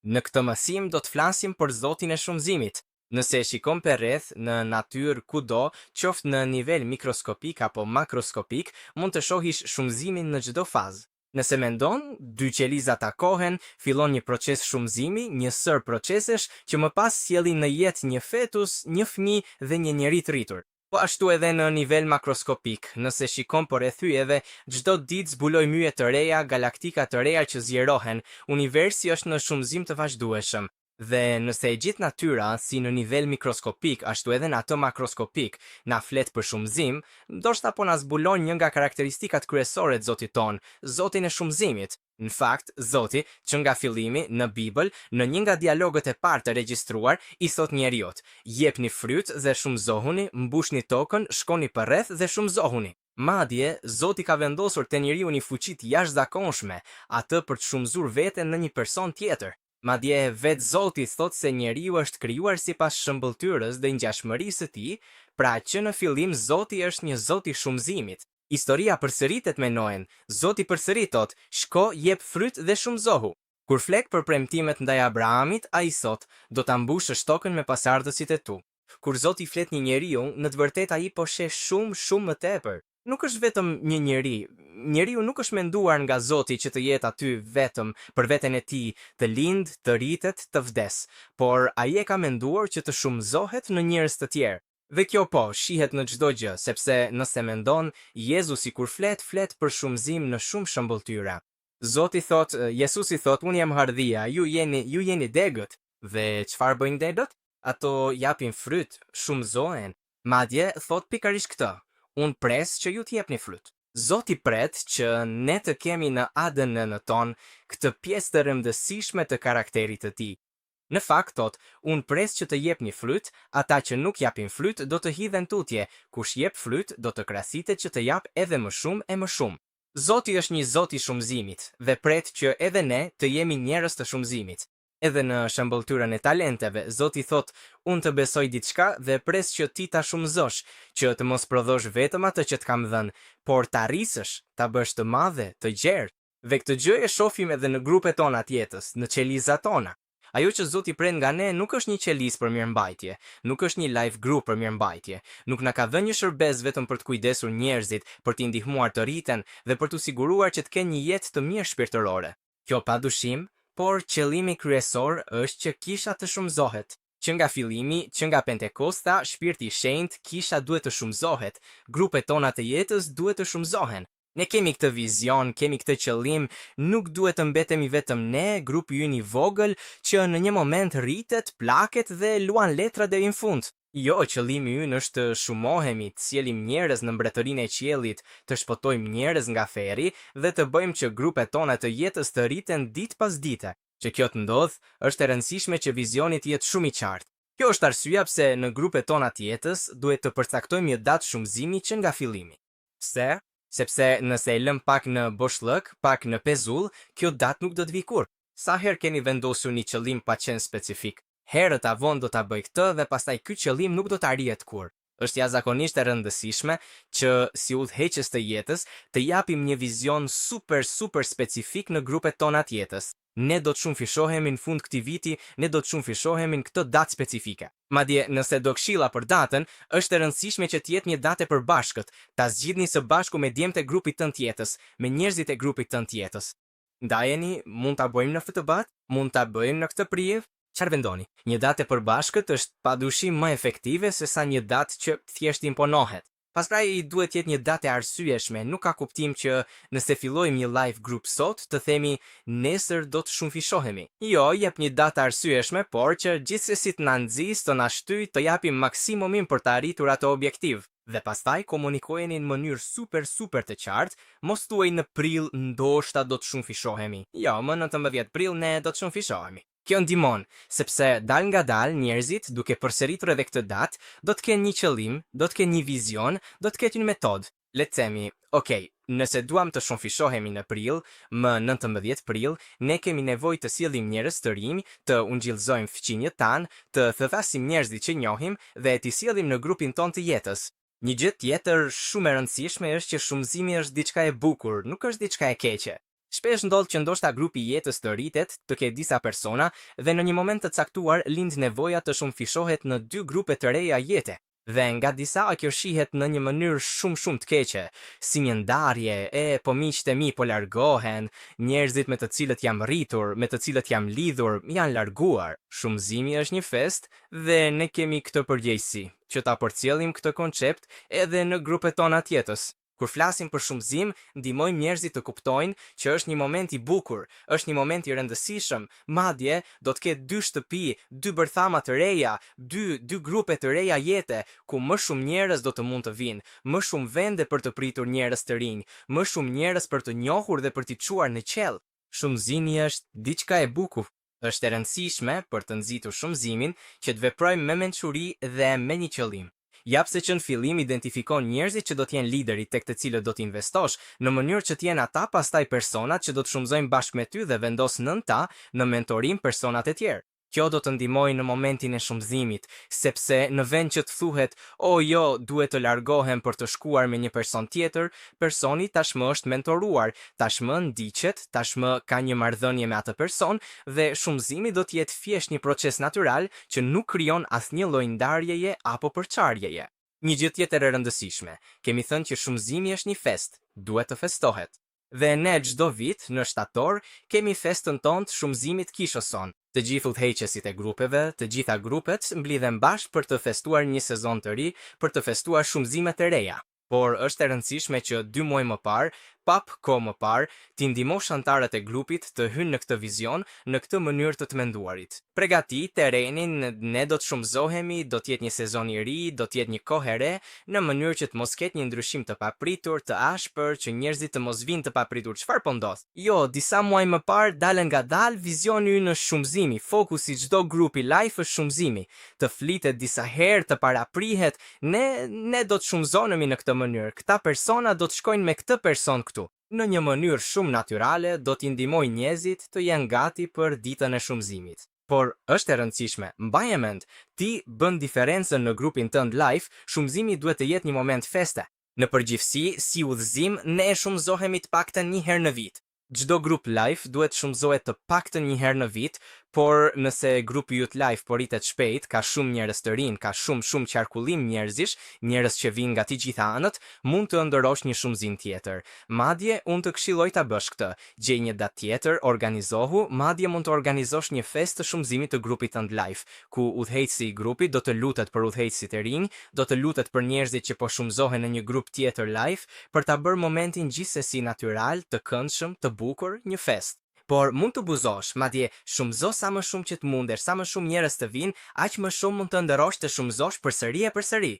Në këtë mësim do të flasim për Zotin e shumëzimit. Nëse e shikon përreth në natyrë kudo, qoftë në nivel mikroskopik apo makroskopik, mund të shohish shumëzimin në çdo fazë. Nëse mendon, dy qeliza takohen, fillon një proces shumëzimi, një sër procesesh që më pas sjellin në jetë një fetus, një fëmijë dhe një njerëz të rritur. Po ashtu edhe në nivel makroskopik, nëse shikon për rreth hyjeve, çdo ditë zbuloj myje të reja, galaktika të reja që zjerohen, universi është në shumëzim të vazhdueshëm. Dhe nëse e gjithë natyra, si në nivel mikroskopik, ashtu edhe në atë makroskopik, na flet për shumëzim, ndoshta po na zbulon një nga karakteristikat kryesore të Zotit ton, Zotin e shumëzimit. Në fakt, Zoti, që nga fillimi në Bibël, në një nga dialogët e parë të regjistruar, i thot njeriut: jepni fryt dhe shumëzohuni, mbushni tokën, shkoni përreth dhe shumëzohuni. Madje, Zoti ka vendosur te njeriu një fuqi të jashtëzakonshme, atë për të shumëzuar veten në një person tjetër. Madje vetë Zoti thot se njeriu është krijuar sipas shëmbëltyrës dhe ngjashmërisë së tij, pra që në fillim Zoti është një Zot i shumëzimit. Historia përsëritet me Noen. Zoti përsërit thot: shko, jep fryt dhe shumëzohu. Kur flek për premtimet ndaj Abrahamit, ai thot: do ta mbushësh tokën me pasardhësit e tu. Kur Zoti flet një njeriu, në të vërtetë ai po sheh shumë më tepër. Nuk është vetëm një njeri. Njeriu nuk është menduar nga Zoti që të jetë aty vetëm për veten e tij, të lind, të rritet, të vdes, por ai e ka menduar që të shumëzohet në njerëz të tjerë. Dhe kjo po, shihet në çdo gjë, sepse nëse mendon, Jezusi kur flet për shumëzim në shumë shëmbulltyra. Zoti thot, Jezusi thot: unë jam hardhia, ju jeni degët. Dhe çfarë bëjnë degët? Ato japin fryt, shumëzohen. Madje thot pikërisht këtë: unë pres që ju t'jepni fryt. Zoti pret që ne të kemi në ADN-n ton këtë pjesë të rëndësishme të karakterit të tij. Në fakt thot, unë pres që të jepni fryt, ata që nuk japin fryt do të hidhen tutje, kush jep fryt do të krahasitet që të jap edhe më shumë e më shumë. Zoti është një Zot i shumëzimit dhe pret që edhe ne të jemi njerëz të shumëzimit. Edhe në shëmbëltyrën e talenteve, Zoti thot: unë të besoj diçka dhe pres që ti ta shumëzosh, që të mos prodhosh vetëm atë që të kam dhënë, por ta rrisësh, ta bësh të madhe, të gjerë. Dhe këtë gjë e shohim edhe në grupet tona të jetës, në qelizat tona. Ajo që Zoti pret nga ne nuk është një qelizë për mirëmbajtje, nuk është një life group për mirëmbajtje, nuk na ka dhënë një shërbes vetëm për të kujdesur njerëzit, për t'i ndihmuar të rriten dhe për t'u siguruar që të kenë një jetë të mirë shpirtërore. Kjo padyshim, por qëllimi kryesor është që kisha të shumëzohet. Që nga fillimi, që nga Pentekosta, Shpirti i Shenjtë, kisha duhet të shumëzohet, grupet tona të jetës duhet të shumëzohen. Ne kemi këtë vizion, kemi këtë qëllim, nuk duhet të mbetemi vetëm ne, grupi ynë i vogël, që në një moment rritet, plaket dhe luan letra deri në fund. Jo, qëllimi ynë është të shumohemi, të sjellim njerëz në mbretërinë e qiellit, të shpëtojmë njerëz nga ferri dhe të bëjmë që grupet tona të jetës të rriten ditë pas dite. Që kjo të ndodh, është e rëndësishme që vizioni të jetë shumë i qartë. Kjo është arsyeja pse në grupet tona të jetës duhet të përcaktojmë një datë shumëzimi që nga fillimi. Pse? Sepse nëse e lëm pak në boshllëk, pak në pezull, kjo datë nuk do të vi kurrë. Sa herë keni vendosur një qëllim pa qenë specifik? Herët avon do ta bëj këtë dhe pastaj ky qëllim nuk do të arrihet kurrë. Është jashtëzakonisht e rëndësishme që si udhëheqës të jetës të japim një vizion super specifik në grupet tona të jetës. Ne do të shumëfishohemi në fund këtij viti, ne do të shumëfishohemi në këtë datë specifike. Madje nëse do këshilla për datën, është e rëndësishme që të jetë një datë e përbashkët, ta zgjidhni së bashku me djemtë e grupit tënd të jetës, me njerëzit e grupit tënd të jetës. Ndajeni, mund ta bëjmë në FTB, mund ta bëjmë në këtë priv. Çfarë vendoni? Një datë e përbashkët është padyshim më efektive se sa një datë që thjesht imponohet. Pastaj duhet jetë një datë e arsyeshme, nuk ka kuptim që nëse fillojmë një live group sot, të themi nesër do të shumëfishohemi. Jo, jep një datë arsyeshme, por që gjithsesi të na nxjisë, të na shtyj, të japim maksimumin për të arritur atë objektiv. Dhe pastaj komunikojeni në mënyrë super të qartë, mos thuaj në prill ndoshta do të shumëfishohemi. Jo, më 19 prill ne do të shumëfishohemi. Kjo ndihmon, sepse dal nga dal njerëzit duke përsëritur edhe këtë datë, do të kenë një qëllim, do të kenë një vizion, do të ketë një metodë. Le të themi, nëse duam të shumëfishohemi në prill, më 19 prill, ne kemi nevojë të sjellim njerëz të rinj, të ungjillëzojmë fqinjët tan, të thethasim njerëzit që njohim dhe t'i sjellim në grupin ton të jetës. Një gjë tjetër shumë e rëndësishme është që shumëzimi është diçka e bukur, nuk është diçka e keqe. Shpesh ndodh që ndoshta grupi i jetës të rritet, të ketë disa persona dhe në një moment të caktuar lind nevoja të shumëfishohet në dy grupe të reja jete. Dhe nga disa kjo shihet në një mënyrë shumë të keqe, si një ndarje, po miqtë e mi po largohen, njerëzit me të cilët jam rritur, me të cilët jam lidhur, janë larguar. Shumëzimi është një fest dhe ne kemi këtë përgjegjësi, që ta përcjellim këtë koncept edhe në grupet tona të jetës. Kur flasim për shumëzim, ndihmojmë njerëzit të kuptojnë që është një moment i bukur, është një moment i rëndësishëm, madje do të ketë dy shtëpi, dy bërthama të reja, dy grupe të reja jete, ku më shumë njerëz do të mund të vinë, më shumë vende për të pritur njerëz të rinj, më shumë njerëz për të njohur dhe për t'i çuar në qell. Shumëzimi është diçka e bukur. Është e rëndësishme për të nxitur shumëzimin që të veprojmë me mençuri dhe me një qëllim. Japse që në fillim identifikon njerëzit që do t'jenë lideri tek të cilët do t'investosh, në mënyrë që t'jenë ata pastaj personat që do të shumëzojnë bashkë me ty dhe vendos nën ta në mentorim personat e tjerë. Kjo do të ndihmojë në momentin e shumëzimit, sepse në vend që të thuhet, "O jo, duhet të largohem për të shkuar me një person tjetër", personi tashmë është mentoruar, tashmë ndiqet, tashmë ka një marrëdhënie me atë person dhe shumëzimi do të jetë thjesht një proces natyral që nuk krijon asnjë lloj ndarjeje apo përçarjeje. Një gjë tjetër e rëndësishme, kemi thënë që shumëzimi është një fest, duhet të festohet. Dhe ne çdo vit në shtator kemi festën tonë të shumëzimit Kishëson. Të gjithë udhëheqësit e grupeve, të gjitha grupet mblidhen bashkë për të festuar një sezon të ri, për të festuar shumëzime të reja. Por është e rëndësishme që 2 muaj më parë, kohë më parë, t'i ndihmosh anëtarët e grupit të hynë në këtë vizion, në këtë mënyrë të menduarit. Përgati terrenin, ne do të shumëzohemi, do të jetë një sezon i ri, do të jetë një kohë e re, në mënyrë që të mos ketë një ndryshim të papritur, të ashpër, që njerëzit të mos vinë të papritur. Çfarë po ndodh? Jo, disa muaj më parë dalën ngadalë vizioni ynë është shumëzimi, fokusi çdo grupi life është shumëzimi. Të flitet disa herë, të paraprihet, ne do të shumëzohemi në këtë mënyrë. Këta persona do të shkojnë me këtë person këtu. Në një mënyrë shumë natyrale do t'i ndihmoj njerëzit të jenë gati për ditën e shumëzimit. Por është e rëndësishme, mbaje mend, ti bën diferencën në grupin tënd live, shumëzimi duhet të jetë një moment feste. Në përgjithësi, si udhëzim, ne shumëzohemi të paktën një herë në vit. Çdo grup live duhet shumëzohet të paktën një herë në vit, por nëse grupi yt live po rritet shpejt, ka shumë njerëz të rinj, ka shumë qarkullim njerëzish, njerëz që vijnë nga të gjitha anët, mund të ndorosh një shumëzim tjetër. Madje unë të këshilloj ta bësh këtë. Gjej një datë tjetër, organizohu, madje mund të organizosh një festë të shumëzimit të grupit tënd live, ku udhëheqësi i grupit do të lutet për udhëheqësit e rinj, do të lutet për njerëzit që po shumëzohen në një grup tjetër live, për ta bërë momentin gjithsesi natyral, të këndshëm, të bukur, një fest. Por mund të buzosh, madje shumëzo sa më shumë që të mundesh, sa më shumë njerëz të vinë, aq më shumë mund të ndërosh të shumëzosh përsëri e përsëri.